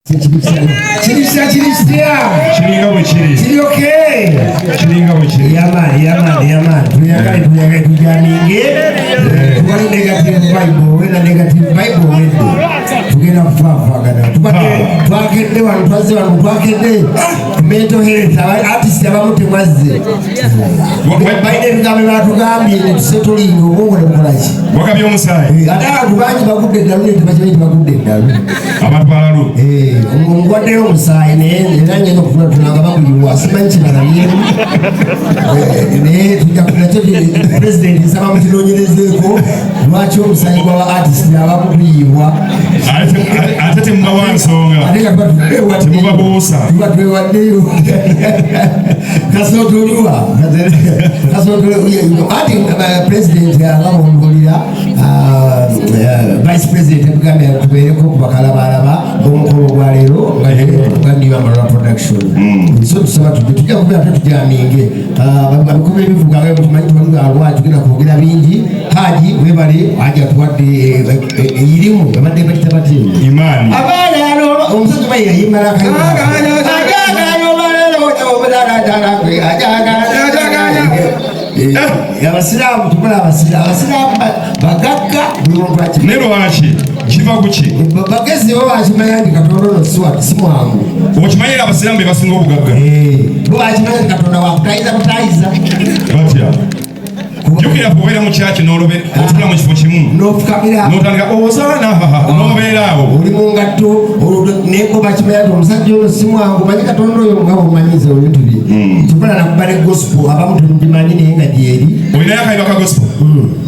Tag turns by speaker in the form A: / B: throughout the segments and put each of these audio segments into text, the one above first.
A: Chiristia.
B: Chiringa bwechiri.
A: Chiri okay.
B: Chiringa bwechiri.
A: Yaman. Tuyaga tujaminge. Tukali negative Bible, wena negative Bible wende. Tugenda kufafa kana. Twakende wanu twaze wanu twakende. Mental health artist abamutte mwaze. Biden ngamela tugambye ne tusetulingo bongo ne mukolachi.
B: Wakabye omusayi.
A: Ata tubanyi bagudde dalu tebachimenti bagudde dalu.
B: Abantu balalu.
A: Ngwadde omusayi era ngeno kufuna tunanga bamuyiwa simanyi kinalaye. Ne tujakulacho president nsaba mutinonyerezeeko lwaki omusayi gwa artist abamuyiwa.
B: Ate mbawa nsonga. Temubabuusa.
A: Twewaddeyo. Kasotolwa. Ati president alamongolera vice president Mugambe tubeereko kubakalabalaba omukolo gwa leero nga Amara production. So tusaba tujja kubeera tujaminge abikuba ebivuga tumanyi tubaluga alwaki tugenda kwogera bingi. Haji webale Haji atuwadde eyirimu abadde bakita batini
B: imani
A: abaana omusajja bayi yayimala abasiraamu tukola abasiraamu bagagga
B: ne lwaki kiva kuki
A: bagezi bo bakimanya nti Katonda ono si mwangu.
B: Okimanyira abasiraamu be basinga obugagga
A: bo bakimanya nti Katonda wakutayiza
B: batya jukira kubeera mu kyaki n'olobe otula mu kifo kimu
A: n'ofukamira
B: n'otandika ozaana n'obeera awo
A: oli mu ngatto neko bakimanya nti omusajja ono si mwangu manyi Katonda oyo nga bwomanyiza ebintu bye tukola nakuba ne gospel abamu temubimanyi naye nga gyeri
B: olinayo akayiba ka gospel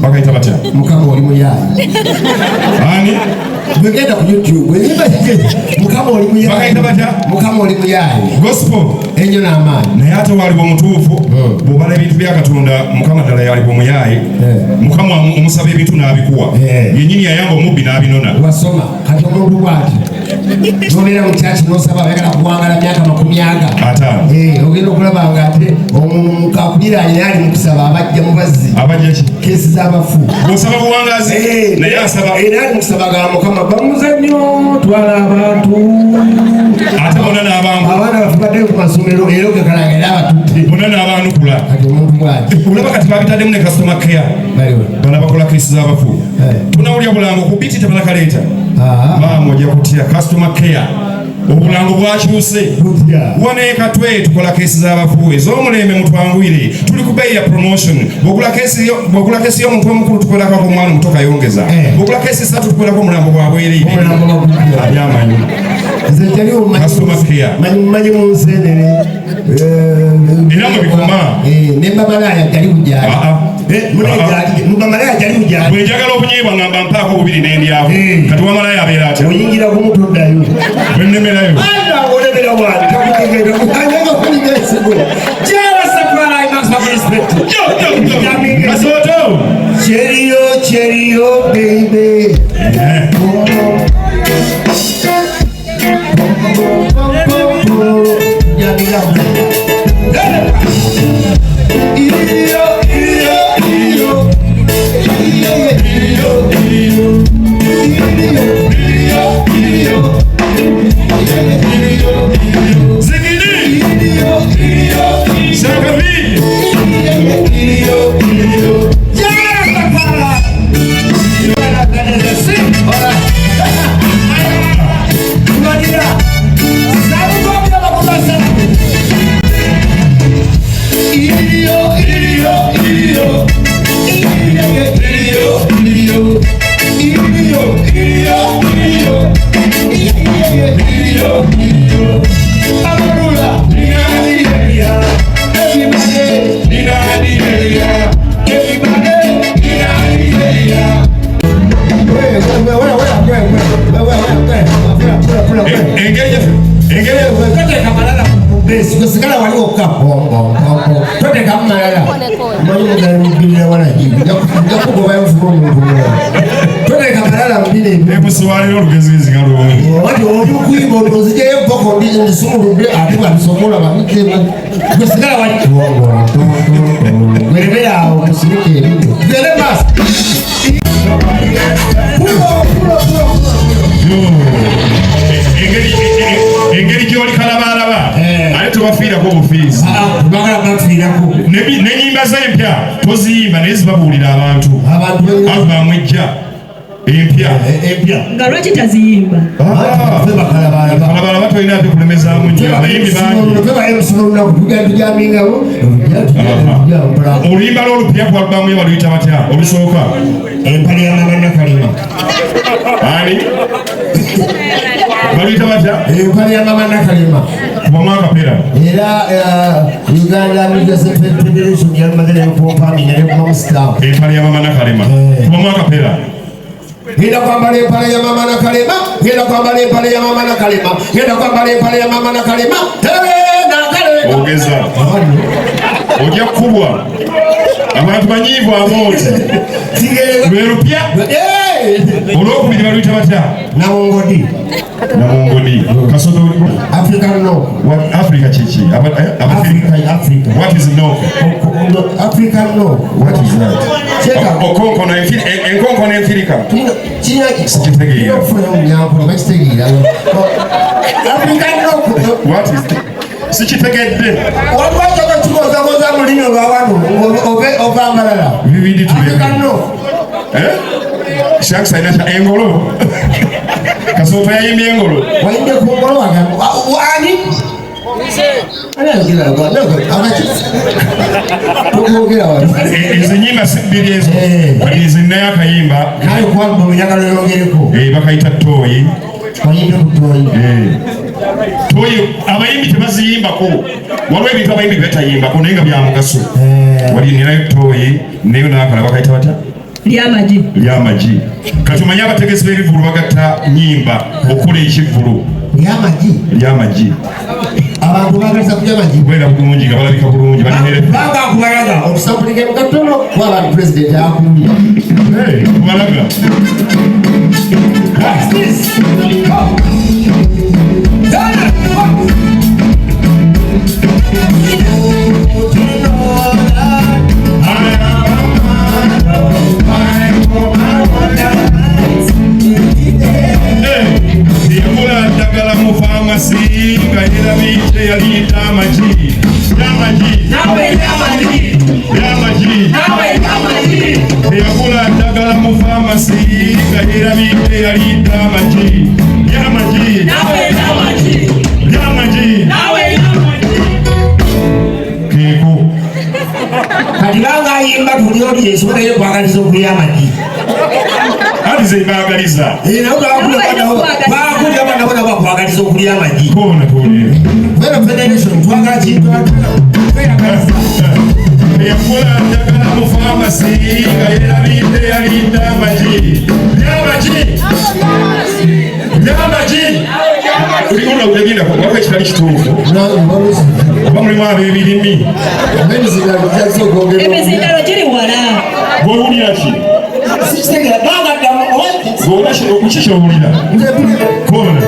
B: bakayita batya
A: Mukama oli muyaayi
B: ani
A: bwegenda ku YouTube Mukama oli muyaayi
B: bakayita batya
A: Mukama oli muyaayi
B: gospel
A: enyo n'amaanyi
B: naye ate waliwo omutuufu bw'obala ebintu bya Katonda Mukama ddala yaliwo muyaayi Mukama omusaba ebintu n'abikuwa yennyini yayamba omubbi n'abinona
A: wasoma kati omuntu bw'ati n'obeera mu kyaki n'osaba bayagala kuwangala myaka 50 ogenda okulaba nga ate omuntu akuliraanye ali mu kusaba abajja mubazzi
B: abajja ki
A: keesi z'abafu
B: bw'osaba buwangazi naye asaba
A: era ali mu kusaba ga Mukama bamuzannyo twala abantu
B: ate bonna n'abantu
A: abaana bafubadde ku masomero era ogekalanga era abatutte
B: bonna n'abanukula
A: kati omuntu bw'ati
B: olaba kati babitaddemu ne customer care bana bakola keesi z'abafu tunawulya bulango ku biti tebanakaleeta maama ojja kutya customer care obulango bwakyuse wane katwe tukola keesi z'abafu ez'omulembe mutwangwire tuli ku bbeeyi ya promotion bw'ogula keesi y'omuntu omukulu tukolako omwana omuto kayongeza bw'ogula keesi 3 tukolako omulambo gwa bwereere ali amanyi customer care
A: manyi mu nsenene
B: era mu bikoma
A: ne Bamalaya jali bujali Bamalaya jali bujali
B: bw'enjagala obunyibwa ngamba mpaako obubiri n'endyako kati Bamalaya abeera atya
A: oyingira ku muto ddayo
B: bwennemerayo
A: olemera wali takutegera kukanyanga kuliga esigo jala sapala imax respect
B: kasoto
A: cherio baby Sekarang wali okap, tote kama malala, mwanyo mgani mbili wana jibu, jaku kwa bayo mfumo mbili, tote kama malala mbili.
B: Hebu swali lolo gezezi ngalo.
A: Wadi ojukuibo nozije mpoko mbili nisumu mbili atiwa bisomola bakike. Sekarang wali werebera omusimike ebintu. Gele mas. Pulo.
B: tobafiirako bufiizi n'ennyimba z'empya toziyimba naye zibabuulira abantu bamwejja empya
C: nga lwaki taziyimba
B: kalabala batolina ate kulemezaamu nnyo abayimbi bangi oluyimba lw'olupya ku alubamu ye baluyita batya olusooka
A: empale ya mama Nakalema
B: ani baluyita batya
A: empale ya mama Nakalema
B: kuba mwakapera
A: era Uganda Music Federation yalumagana empompa minalekumamusitamu
B: empale ya mama Nakalema kuba mwakapera
A: Genda kwambala empale ya mama Nakalema, genda kwambala empale ya mama Nakalema, genda kwambala empale ya mama Nakalema. Nakalema.
B: Ogeza. Ojja kubwa. Abantu banyivu amoti. Lwerupya. Olwokubiri baluyita batya?
A: Namungodi.
B: Namungodi. Kasoto.
A: African no.
B: What Africa chichi?
A: Africa.
B: What is no?
A: African no.
B: What is that?
A: Check out.
B: Okonko na enkonko na Africa.
A: Sikitegera. African no.
B: What is that? Sikitegedde.
A: Waliwo kikozakoza mulino lwawano ova amalala.
B: Bibindi tuli.
A: African no.
B: Shanks aina engolo. Kasoto yayimbye engolo.
A: Wayinde ku ngolo wani?
B: Izi nyimba bbiri ezo izi naye akayimba
A: naye kwamba munyagalo yongereko
B: bakayita toyi toyi abayimbi tebaziyimbako waliwo ebintu abayimbi betayimbako naye nga bya mugaso wali ninayo toyi nayo nakala bakayita batya lyamagi kati omanye abategesi b'ebivulu bagatta nyimba okukola ekivulu lyamagi
A: abantu bagasa kulya amagi
B: bwera bulungi nga balabika bulungi
A: banga akubalaga okusambulika mukatono kw'abantu pulezidenti akumya
B: kubalaga Singa era bite yalita amaji yakula ddagala mu famasi nga era bite yalita amaji keeko
A: kati banga ayimba tuli oli esobola yo kwagaliza okulya amagi
B: ati ze baagaliza
A: bakulya bana bona bakwagaliza okulya amagi
B: koona tolere
A: Federal Federation twagala kintu
B: yakula ddagala mu famasi nga era bite yalita amaji ulikunda kutegindako wako ekitali kituufu oba mulimu ab'ebirimi
C: emizindalo giri wala
B: gwewulira ki kuki kyowulira koona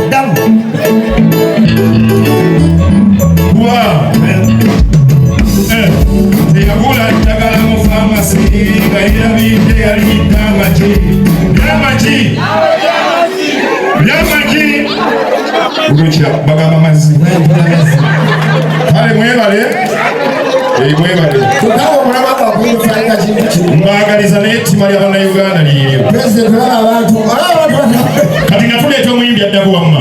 B: eyagula ddagala mu famasi nga yerabidde yalidde amagi ulukya bagamba mazzi kale mwebale mbagaliza naye ettima lya bannayuganda liiryo kati nga tuleeta omuyimbi addako wamma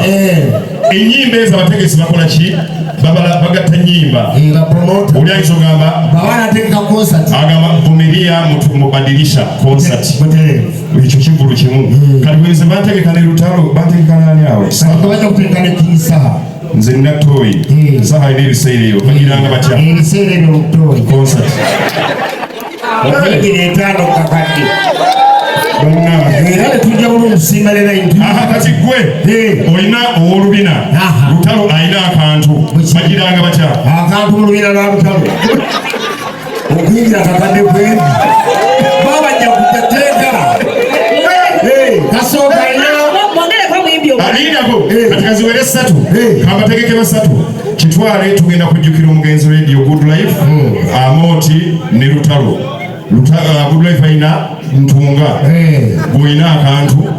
B: ennyimba ezo abategesi bakola ki bagatta nyimba oli ayinza ogamba agamba vumilia mubadilisha concert ekyo kivulu kimu kati bwenze bantegeka ne lutalo bantegeka nani awo nze nina toyi saha ina ebiseera eyo bagiranga batya concert kati gwe olina owolubina lutalo alina akantu bagiranga batya
A: akantu mulubina lwa lutalo okuyingira kakadde kwendi babajja kuteteekala kasooka
B: alinako kati kaziwere 3 kambategeke ba 3 kitwale tugenda kujjukira omugenzi radio Good Life Amoti ne lutalo Good Life aina ntunga gwina akantu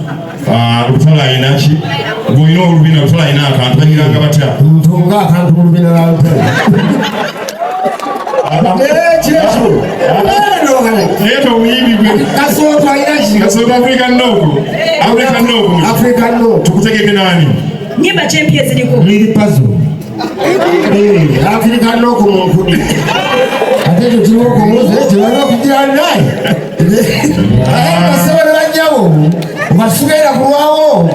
B: Lutala inachi boino rubina lutala ina akantu bagiranga batya
A: ntunga akantu rubina la lutala checho no kana
B: yeto uyibi gwe
A: kasoto inachi
B: kasoto African no tukutegeke nani
C: nyimba champions ziliko
A: lili puzzle African no ko muntu ate tuwo ko muze tewala kujira naye basebera banyawo basubira kuwawo